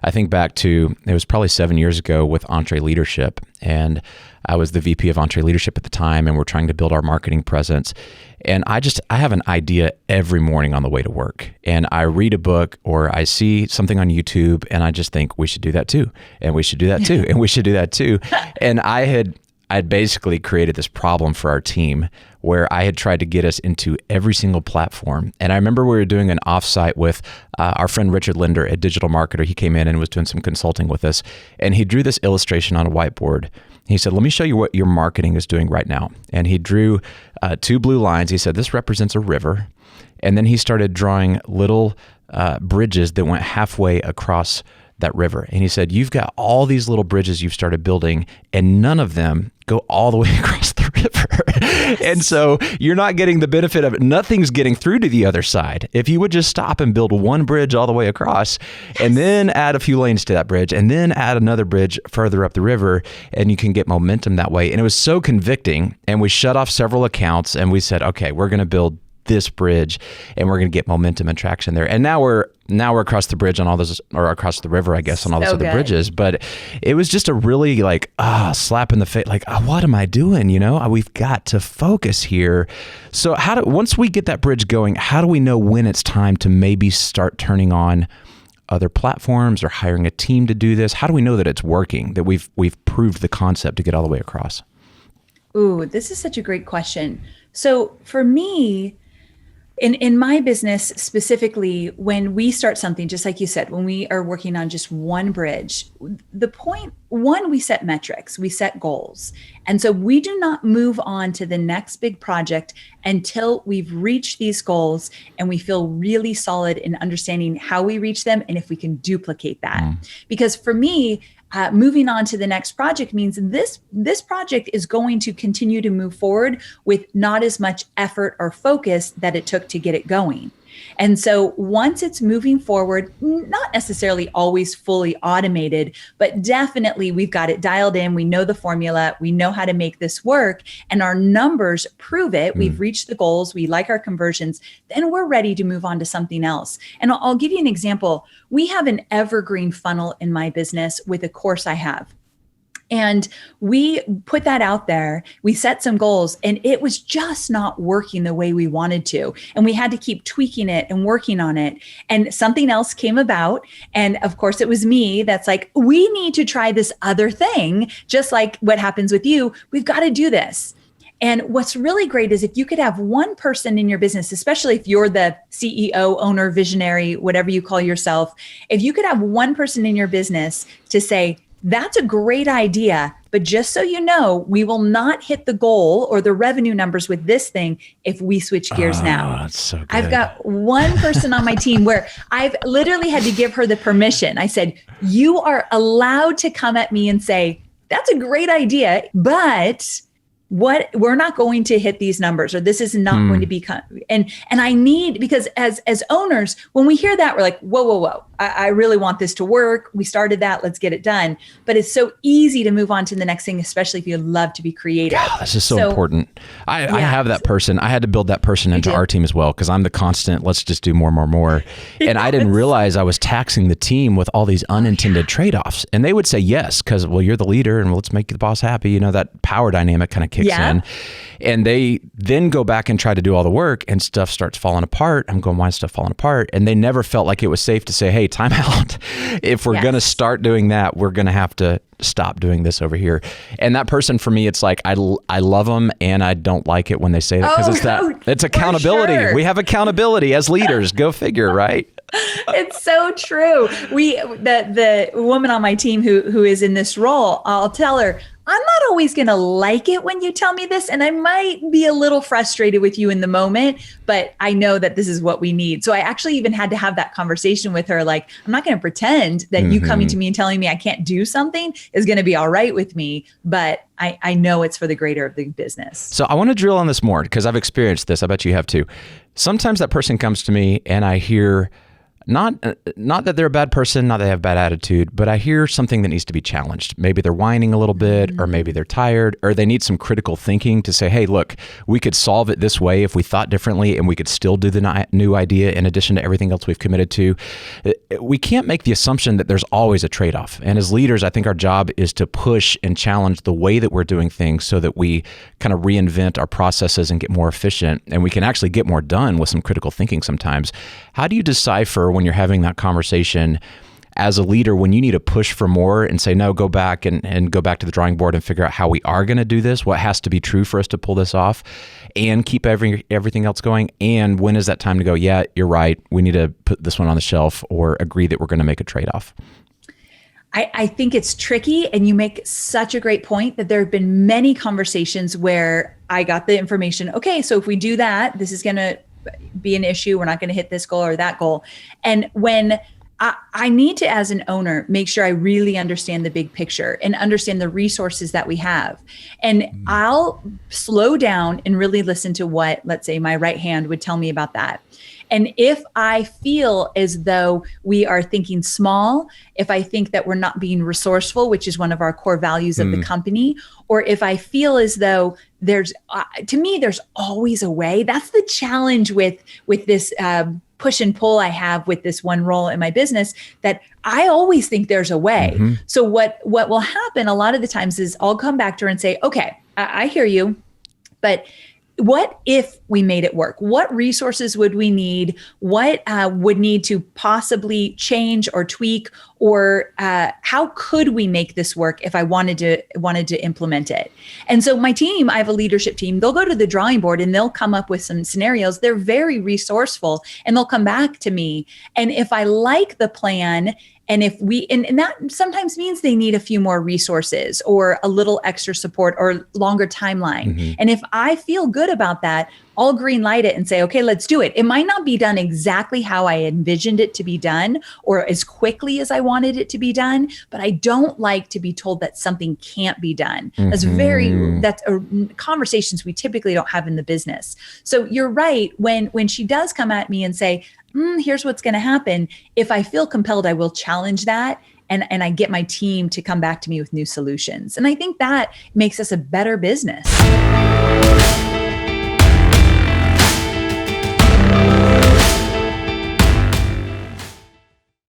I think back to, it was probably 7 years ago with EntreLeadership, and I was the VP of EntreLeadership at the time, and we're trying to build our marketing presence. And I have an idea every morning on the way to work, and I read a book or I see something on YouTube, and I just think we should do that too, and we should do that too, and we should do that too. And I'd basically created this problem for our team where I had tried to get us into every single platform. And I remember we were doing an offsite with our friend Richard Linder, a digital marketer. He came in and was doing some consulting with us, and he drew this illustration on a whiteboard. He said, let me show you what your marketing is doing right now. And he drew 2 blue lines. He said, this represents a river. And then he started drawing little bridges that went halfway across that river. And he said, you've got all these little bridges you've started building, and none of them go all the way across the river. And so you're not getting the benefit of it. Nothing's getting through to the other side. If you would just stop and build one bridge all the way across, and then add a few lanes to that bridge, and then add another bridge further up the river, and you can get momentum that way. And it was so convicting. And we shut off several accounts, and we said, okay, we're going to build this bridge, and we're going to get momentum and traction there. And now we're across the bridge on all those, or across the river, I guess, on all those other bridges. But it was just a really slap in the face. Like, what am I doing? We've got to focus here. So once we get that bridge going, how do we know when it's time to maybe start turning on other platforms or hiring a team to do this? How do we know that it's working, that we've proved the concept to get all the way across? Ooh, this is such a great question. So for me, in my business specifically, when we start something, just like you said, when we are working on just one bridge, the point one, we set metrics, we set goals. And so we do not move on to the next big project until we've reached these goals and we feel really solid in understanding how we reach them and if we can duplicate that. Because for me, moving on to the next project means this project is going to continue to move forward with not as much effort or focus that it took to get it going. And so once it's moving forward, not necessarily always fully automated, but definitely we've got it dialed in. We know the formula. We know how to make this work, and our numbers prove it. We've reached the goals. We like our conversions. Then we're ready to move on to something else. And I'll give you an example. We have an evergreen funnel in my business with a course I have. And we put that out there. We set some goals, and it was just not working the way we wanted to. And we had to keep tweaking it and working on it. And something else came about. And of course, it was me that's like, we need to try this other thing. Just like what happens with you, we've got to do this. And what's really great is if you could have one person in your business, especially if you're the CEO, owner, visionary, whatever you call yourself, if you could have one person in your business to say, that's a great idea, but just so you know, we will not hit the goal or the revenue numbers with this thing if we switch gears now. That's so good. I've got one person on my team where I've literally had to give her the permission. I said, you are allowed to come at me and say, that's a great idea, but we're not going to hit these numbers, or this is not going to be, and I need, because as owners, when we hear that, we're like, whoa. I really want this to work. We started that, let's get it done. But it's so easy to move on to the next thing, especially if you love to be creative. God, this is so important. I have that person. I had to build that person into our team as well, because I'm the constant, let's just do more. And I didn't realize I was taxing the team with all these unintended trade-offs. And they would say yes, because, well, you're the leader and let's make the boss happy. That power dynamic kind of kicks in. And they then go back and try to do all the work, and stuff starts falling apart. I'm going, why is stuff falling apart? And they never felt like it was safe to say, hey, time out. If we're going to start doing that, we're going to have to stop doing this over here. And that person, for me, it's like, I love them, and I don't like it when they say that, because it's accountability. Sure. We have accountability as leaders. Go figure, right? It's so true. The woman on my team who is in this role, I'll tell her, I'm not always going to like it when you tell me this, and I might be a little frustrated with you in the moment, but I know that this is what we need. So I actually even had to have that conversation with her. Like, I'm not going to pretend that you coming to me and telling me I can't do something is going to be all right with me, but I know it's for the greater of the business. So I want to drill on this more, because I've experienced this. I bet you have too. Sometimes that person comes to me and I hear not that they're a bad person, not that they have bad attitude, but I hear something that needs to be challenged. Maybe they're whining a little bit, or maybe they're tired, or they need some critical thinking to say, hey, look, we could solve it this way if we thought differently, and we could still do the new idea in addition to everything else we've committed to. We can't make the assumption that there's always a trade-off. And as leaders, I think our job is to push and challenge the way that we're doing things so that we kind of reinvent our processes and get more efficient, and we can actually get more done with some critical thinking sometimes. How do you decipher when you're having that conversation as a leader, when you need to push for more and say, no, go back and go back to the drawing board and figure out how we are going to do this, what has to be true for us to pull this off, and keep everything else going? And when is that time to go, yeah, you're right, we need to put this one on the shelf, or agree that we're going to make a trade-off? I think it's tricky, and you make such a great point that there have been many conversations where I got the information, okay, so if we do that, this is going to be an issue. We're not going to hit this goal or that goal. And when I need to, as an owner, make sure I really understand the big picture and understand the resources that we have. And I'll slow down and really listen to what, let's say, my right hand would tell me about that. And if I feel as though we are thinking small, if I think that we're not being resourceful, which is one of our core values of the company, or if I feel as though there's, to me, there's always a way. That's the challenge with this push and pull I have with this one role in my business, that I always think there's a way. So what will happen a lot of the times is I'll come back to her and say, okay, I hear you, but what if we made it work? What resources would we need? What would need to possibly change or tweak, or how could we make this work if I wanted to implement it? And so my team, I have a leadership team, they'll go to the drawing board and they'll come up with some scenarios. They're very resourceful, and they'll come back to me. And if I like the plan, and if we, and that sometimes means they need a few more resources or a little extra support or longer timeline. And if I feel good about that, I'll green light it and say, okay, let's do it. It might not be done exactly how I envisioned it to be done or as quickly as I wanted it to be done, but I don't like to be told that something can't be done. That's conversations we typically don't have in the business. So you're right. When she does come at me and say, here's what's going to happen, if I feel compelled, I will challenge that. And I get my team to come back to me with new solutions. And I think that makes us a better business.